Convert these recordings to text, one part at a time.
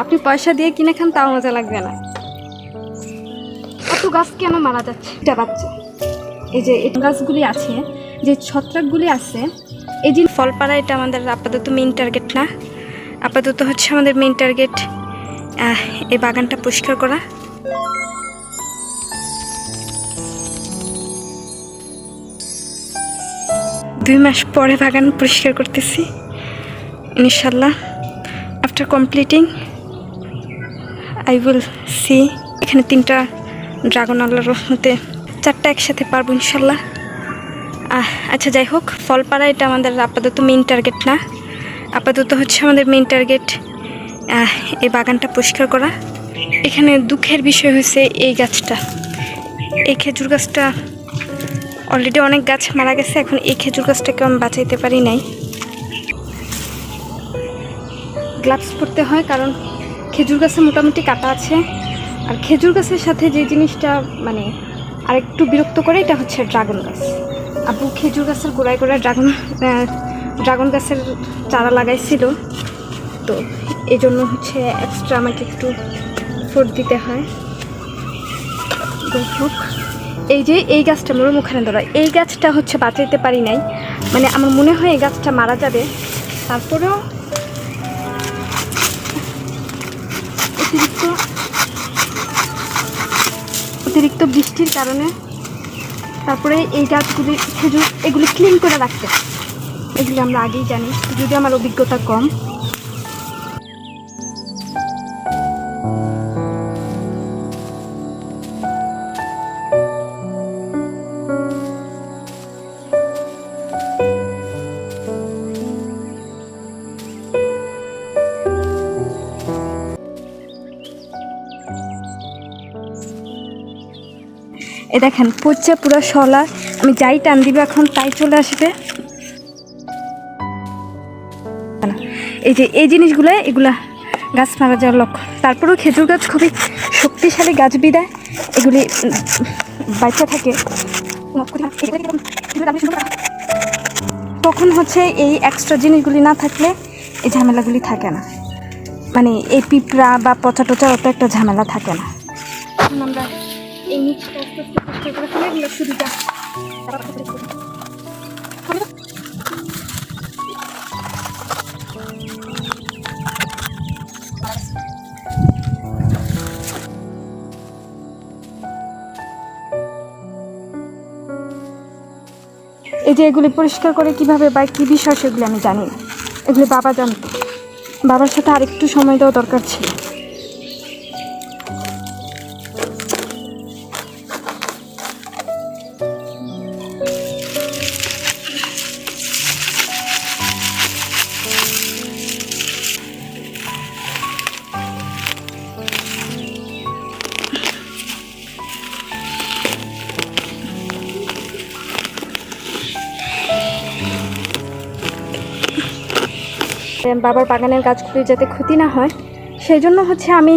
আপনি পয়সা দিয়ে কিনে খান তাও মজা লাগবে না। এত গাছ কেন মারা যাচ্ছে? এটা বাচ্চা এই যে গাছগুলি আছে, যে ছত্রাকগুলি আছে, এই যে ফল পাড়া, এটা আমাদের আপাতত মেইন টার্গেট না। আপাতত হচ্ছে আমাদের মেইন টার্গেট এই বাগানটা পরিষ্কার করা। দুই মাস পরে বাগান পরিষ্কার করতেছি ইনশাল্লাহ। After completing I will see. এখানে 3টা ড্রাগন, আল্লাহর রহমতে 4টা একসাথে পারবো ইনশাল্লাহ। আচ্ছা, যাই হোক, ফল পাড়া এটা আমাদের আপাতত মেইন টার্গেট না। আপাতত হচ্ছে আমাদের মেইন টার্গেট এই বাগানটা পরিষ্কার করা। এখানে দুঃখের বিষয় হয়েছে এই গাছটা, এই খেজুর গাছটা অলরেডি অনেক গাছ মারা গেছে। এখন এই খেজুর গাছটাকে আমি বাঁচাইতে পারি নাই। গ্লাভস পরতে হয় কারণ খেজুর গাছে মোটামুটি কাটা আছে। আর খেজুর গাছের সাথে যে জিনিসটা মানে আরেকটু বিরক্ত করে, এটা হচ্ছে ড্রাগন গাছ। আব্বু খেজুর গাছের গোড়ায় গোড়ায় ড্রাগন গাছের চারা লাগাইছিল, তো এই জন্য হচ্ছে এক্সট্রা আমাকে একটু ফোর্ট দিতে হয়। যাই হোক, এই যে এই গাছটা মোর মুখানে ধরা, এই গাছটা হচ্ছে বাঁচাইতে পারি নাই। মানে আমার মনে হয় এই গাছটা মারা যাবে। তারপরেও অতিরিক্ত বৃষ্টির কারণে তারপরে এই গাছগুলি খেজুর এগুলি ক্লিন করে রাখতে, এগুলি আমরা আগেই জানি, যদি আমার অভিজ্ঞতা কম। এ দেখেন পচে পুরো শলা, আমি যাই টান দিব এখন তাই চলে আসবে। এই যে এই জিনিসগুলো, এগুলা গাছ মারা যাওয়ার লক্ষ্য। তারপরেও খেজুর গাছ খুবই শক্তিশালী গাছ বিদায় এগুলি বাচ্চা থাকে। তখন হচ্ছে এই এক্সট্রা জিনিসগুলি না থাকলে এই ঝামেলাগুলি থাকে না, মানে এই পিঁপড়া বা পচা টচা অত একটা ঝামেলা থাকে না। এখন আমরা এই নিচটা আস্তে আস্তে পরিষ্কার করে ফেলে এগুলো সুবিধা। এই যে এগুলি পরিষ্কার করে কিভাবে বা কী বিষয় সেগুলি আমি জানি না, এগুলি বাবা জানতো। বাবার সাথে আরেকটু সময় দেওয়া দরকার ছিল। বাবার বাগানের গাছগুলি যাতে ক্ষতি না হয় সেই জন্য হচ্ছে আমি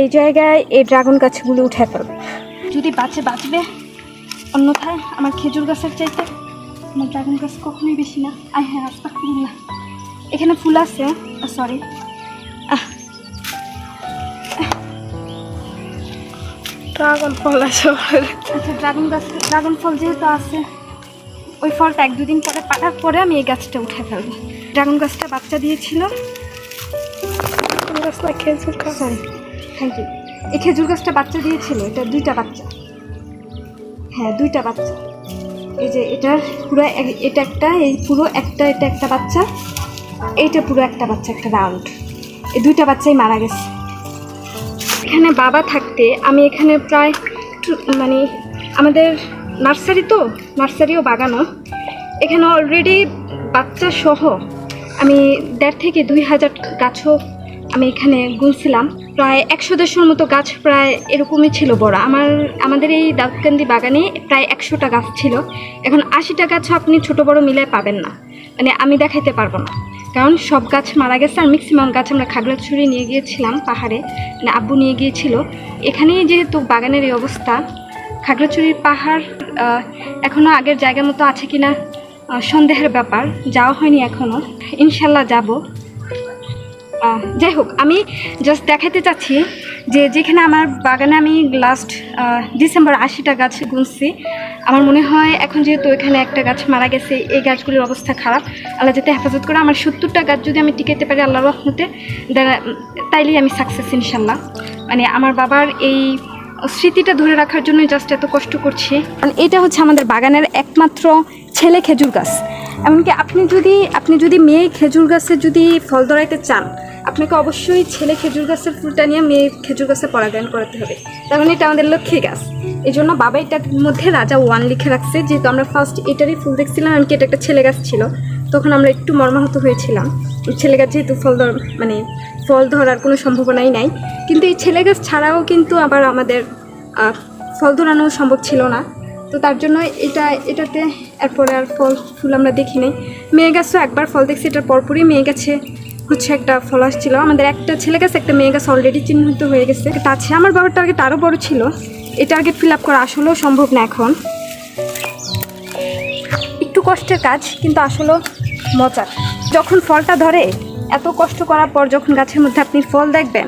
এই জায়গায় এই ড্রাগন গাছগুলো উঠে ফেলব। যদি বাঁচবে, অন্যথায় আমার খেজুর গাছের চাইতে আমার ড্রাগন গাছ কখনোই বেশি না। হ্যাঁ, আস্তাগফিরুল্লাহ, এখানে ফুল আছে, সরি ড্রাগন ফল আছে। আচ্ছা, ড্রাগন ফল যেহেতু আছে, ওই ফলটা 1-2 দিন পরে পাকার পরে আমি এই গাছটা উঠে ফেলবো। ড্রাগন গাছটা বাচ্চা দিয়েছিল, খেজুর গাছ, থ্যাংক ইউ। এই খেজুর গাছটা বাচ্চা দিয়েছিল, এটা 2টা বাচ্চা, হ্যাঁ 2টা বাচ্চা। এই যে এটা পুরো, এটা একটা, এই পুরো একটা, এটা একটা বাচ্চা, এইটা পুরো একটা বাচ্চা, একটা রাউন্ড। এই 2টা বাচ্চাই মারা গেছে। এখানে বাবা থাকতে আমি এখানে প্রায় মানে আমাদের নার্সারিও বাগানো, এখানে অলরেডি বাচ্চা সহ আমি 1.5 থেকে 2 হাজার গাছও আমি এখানে গুনছিলাম। প্রায় 100-150 মতো গাছ প্রায় এরকমই ছিল বড়। আমাদের এই দাউদকান্দি বাগানে প্রায় 100টা গাছ ছিল। এখন 80টা গাছও আপনি ছোট বড় মিলে পাবেন না, মানে আমি দেখাইতে পারবো না, কারণ সব গাছ মারা গেছে। আর ম্যাক্সিমাম গাছ আমরা খাগড়াছড়ি নিয়ে গিয়েছিলাম পাহাড়ে, মানে আব্বু নিয়ে গিয়েছিল। এখানেই যেহেতু বাগানের এই অবস্থা, খাগড়াছড়ির পাহাড় এখনও আগের জায়গার মতো আছে কিনা সন্দেহের ব্যাপার, যাওয়া হয়নি এখনও, ইনশাল্লাহ যাব। যাই হোক, আমি জাস্ট দেখাতে চাচ্ছি যে যেখানে আমার বাগানে আমি লাস্ট ডিসেম্বর 80টা গাছ গুনছি, আমার মনে হয় এখন যেহেতু এখানে একটা গাছ মারা গেছে, এই গাছগুলির অবস্থা খারাপ, আল্লাহ যাতে হেফাজত করে। আমার 70টা গাছ যদি আমি টিকাতে পারি আল্লাহর রহমতে, তাইলেই আমি সাকসেস ইনশাল্লাহ। মানে আমার বাবার এই স্মৃতিটা ধরে রাখার জন্য জাস্ট এত কষ্ট করছি। কারণ এটা হচ্ছে আমাদের বাগানের একমাত্র ছেলে খেজুর গাছ। এমনকি আপনি যদি মেয়ে খেজুর গাছে যদি ফল ধরাইতে চান, আপনাকে অবশ্যই ছেলে খেজুর গাছের ফুলটা নিয়ে মেয়ে খেজুর গাছে পরাগায়ন করাতে হবে। তার মানে এটা আমাদের লক্ষ্মী গাছ। এই জন্য বাবা এটার মধ্যে রাজা 1 লিখে রাখছে। যেহেতু আমরা ফার্স্ট এটারই ফুল দেখছিলাম, এমনকি এটা একটা ছেলে গাছ ছিল, তখন আমরা একটু মর্মাহত হয়েছিলাম। ছেলে গাছ যেহেতু ফল ধরার কোনো সম্ভাবনাই নাই, কিন্তু এই ছেলে গাছ ছাড়াও কিন্তু আবার আমাদের ফল ধরানো সম্ভব ছিল না। তো তার জন্য এটাতে এরপরে আর ফুল আমরা দেখি নাই। মেয়ে গাছও একবার ফল দেখছি, এটার পরপরই মেয়ে গাছে হচ্ছে একটা ফল আসছিল। আমাদের একটা ছেলে গাছ একটা মেয়ে গাছ অলরেডি চিহ্নিত হয়ে গেছে। এটা আছে। আমার বাবার টার্গেট আরও বড় ছিল, এই টার্গেট ফিল আপ করা আসলেও সম্ভব না এখন। একটু কষ্টের কাজ, কিন্তু আসলেও মজার। যখন ফলটা ধরে, এত কষ্ট করার পর যখন গাছের মধ্যে আপনি ফল দেখবেন,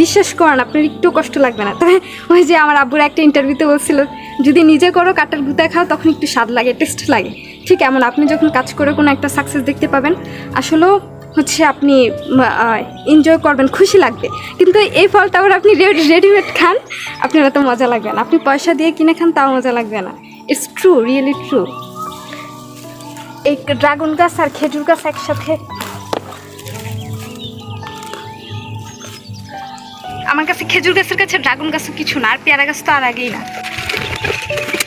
বিশ্বাস করেন আপনার একটু কষ্ট লাগবে না। তবে ওই যে আমার আব্বুর একটা ইন্টারভিউতে বলছিল, যদি নিজে করো কাটার গুঁতা খাও তখন একটু স্বাদ লাগে, টেস্ট লাগে। ঠিক এমন আপনি যখন কাজ করে কোনো একটা সাকসেস দেখতে পাবেন, আসলেও হচ্ছে আপনি এনজয় করবেন, খুশি লাগবে। কিন্তু এই ফলটা আবার আপনি রেডিমেড খান, আপনার এত মজা লাগবে না। আপনি পয়সা দিয়ে কিনে খান, তাও মজা লাগবে না। It's true, really true. এই ড্রাগন গাছ আর খেজুর গাছ একসাথে, আমার কাছে খেজুর গাছের কাছে ড্রাগন গাছও কিছু না, আর পেয়ারা গাছ তো আর আগেই না।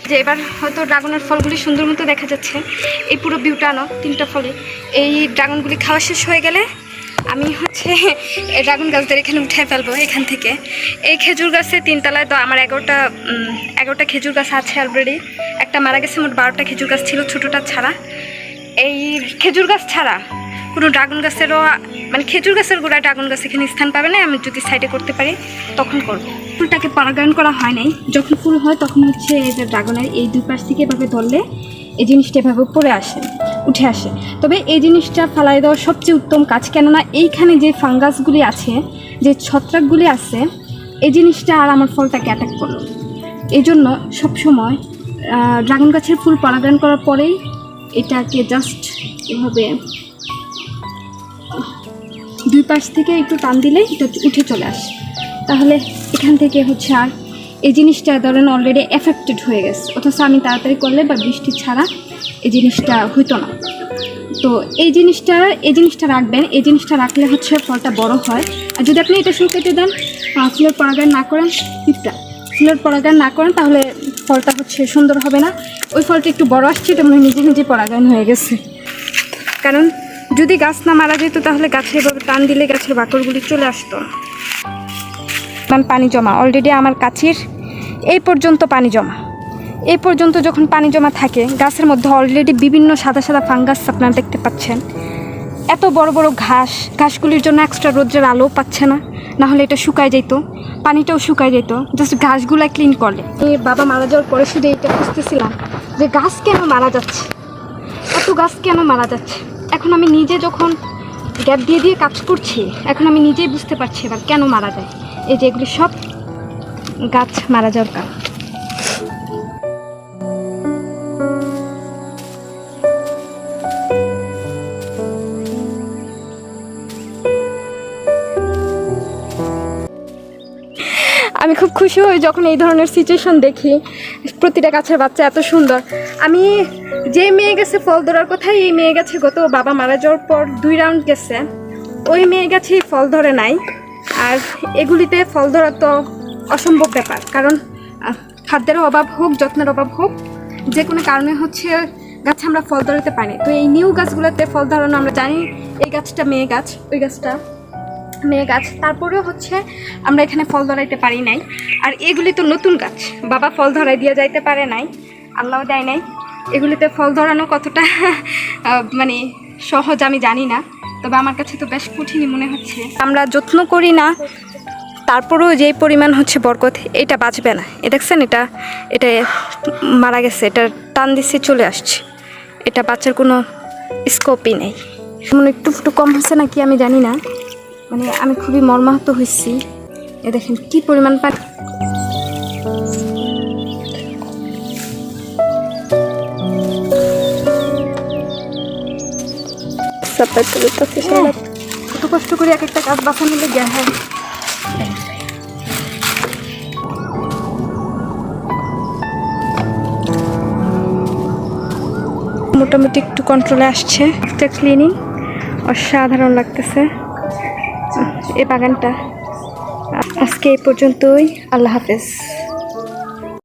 যে এবার হয়তো ড্রাগনের ফলগুলি সুন্দর মতো দেখা যাচ্ছে। এই পুরো ভিউটানো 3টা ফলে, এই ড্রাগনগুলি খাওয়া শেষ হয়ে গেলে আমি হচ্ছে এই ড্রাগন গাছদের এখানে উঠে ফেলবো এখান থেকে। এই খেজুর গাছে 3 তলায় তো আমার 11টা খেজুর গাছ আছে অলরেডি। একটা মারা গেছে, মোট 12টা খেজুর গাছ ছিল, ছোটোটা ছাড়া। এই খেজুর গাছ ছাড়া কোনো ড্রাগন গাছেরও, মানে খেজুর গাছের গোড়ায় ড্রাগন গাছ এখানে স্থান পাবে না। আমি যদি সাইডে করতে পারি তখন করব। ফুলটাকে পরাগায়ন করা হয় নাই। যখন ফুল হয় তখন হচ্ছে এই যে ড্রাগনের এই 2 পাশ থেকে এভাবে ধরলে এই জিনিসটা এভাবে উঠে আসে। তবে এই জিনিসটা ফেলাই দেওয়ার সবচেয়ে উত্তম কাজ, কেননা এইখানে যে ফাঙ্গাসগুলি আছে, যে ছত্রাকগুলি আছে, এই জিনিসটা আর আমার ফলটাকে অ্যাটাক করলো। এই জন্য সবসময় ড্রাগন গাছের ফুল পরাগায়ন করার পরেই এটাকে জাস্ট এভাবে 2 পাশ থেকে একটু টান দিলে এটা উঠে চলে আসে। তাহলে এখান থেকে হচ্ছে আর এই জিনিসটা ধরেন অলরেডি এফেক্টেড হয়ে গেছে, অথচ আমি তাড়াতাড়ি করলে বা বৃষ্টি ছাড়া এই জিনিসটা হইতো না। তো এই জিনিসটা রাখবেন। এই জিনিসটা রাখলে হচ্ছে ফলটা বড় হয়। আর যদি আপনি এটা শুকাতে দেন, ফুলের পরাগায়ন না করেন, তাহলে ফলটা হচ্ছে সুন্দর হবে না। ওই ফলটা একটু বড় আসছে, এটা মনে নিজে পরাগায়ন হয়ে গেছে। কারণ যদি গাছ না মারা যেত, তাহলে গাছে এভাবে টান দিলে গাছের বাকড়গুলি চলে আসতো। পানি জমা অলরেডি আমার কাছের এই পর্যন্ত পানি জমা। এই পর্যন্ত যখন পানি জমা থাকে, গাছের মধ্যে অলরেডি বিভিন্ন সাদা ফাঙ্গাস আপনারা দেখতে পাচ্ছেন। এত বড় বড় ঘাসগুলির জন্য এক্সট্রা রোদ্রের আলো পাচ্ছে না, নাহলে এটা শুকায় যেত, পানিটাও শুকায় যেত। জাস্ট ঘাসগুলো ক্লিন করলে। বাবা মারা যাওয়ার পরে শুধু এটা খুঁজতেছিলাম যে গাছ কেন মারা যাচ্ছে, এত গাছ কেন মারা যাচ্ছে। এখন আমি নিজে যখন গ্যাপ দিয়ে কাজ করছি, এখন আমি নিজেই বুঝতে পারছি এবার কেন মারা যায়। এই যে এগুলি সব গাছ মারা যাওয়ার কারণ। আমি খুব খুশি হই যখন এই ধরনের সিচুয়েশন দেখি। প্রতিটা গাছের বাচ্চা এত সুন্দর। আমি যে মেয়ে গাছে ফল ধরার কথা, এই মেয়ে গাছে গত বাবা মারা যাওয়ার পর 2 রাউন্ড গেছে, ওই মেয়ে গাছেই ফল ধরে নাই। আর এগুলিতে ফল ধরা তো অসম্ভব ব্যাপার, কারণ খাদ্যের অভাব হোক, যত্নের অভাব হোক, যে কোনো কারণে হচ্ছে গাছে আমরা ফল ধরাতে পারি। তো এই নিউ গাছগুলোতে ফল ধরানো আমরা জানি। এই গাছটা মেয়ে গাছ, ওই গাছটা মেয়ে গাছ, তারপরেও হচ্ছে আমরা এখানে ফল ধরাইতে পারি নাই। আর এগুলি তো নতুন গাছ, বাবা ফল ধরাই দিয়ে যাইতে পারে নাই, আল্লাহ দেয় নাই। এগুলিতে ফল ধরানো কতটা মানে সহজ আমি জানি না, তবে আমার কাছে তো বেশ কঠিনই মনে হচ্ছে। আমরা যত্ন করি না, তারপরেও যেই পরিমাণ হচ্ছে বরকত, এটা বাঁচবে না। দেখছেন, এটা মারা গেছে, এটা টান দিচ্ছে চলে আসছে, এটা বাচ্চার কোনো স্কোপই নেই। একটু কম হচ্ছে নাকি আমি জানি না। মানে আমি খুবই মর্মাহত হয়েছি। এ দেখেন কি পরিমাণ পানি। কত কষ্ট করে এক একটা কাজ বাঁচানো লেগে। হ্যাঁ, মোটামুটি একটু কন্ট্রোলে আসছে। আফটার ক্লিনিং অসাধারণ লাগতেছে এই বাগানটা। আজকে এই পর্যন্তই। আল্লাহ হাফেজ।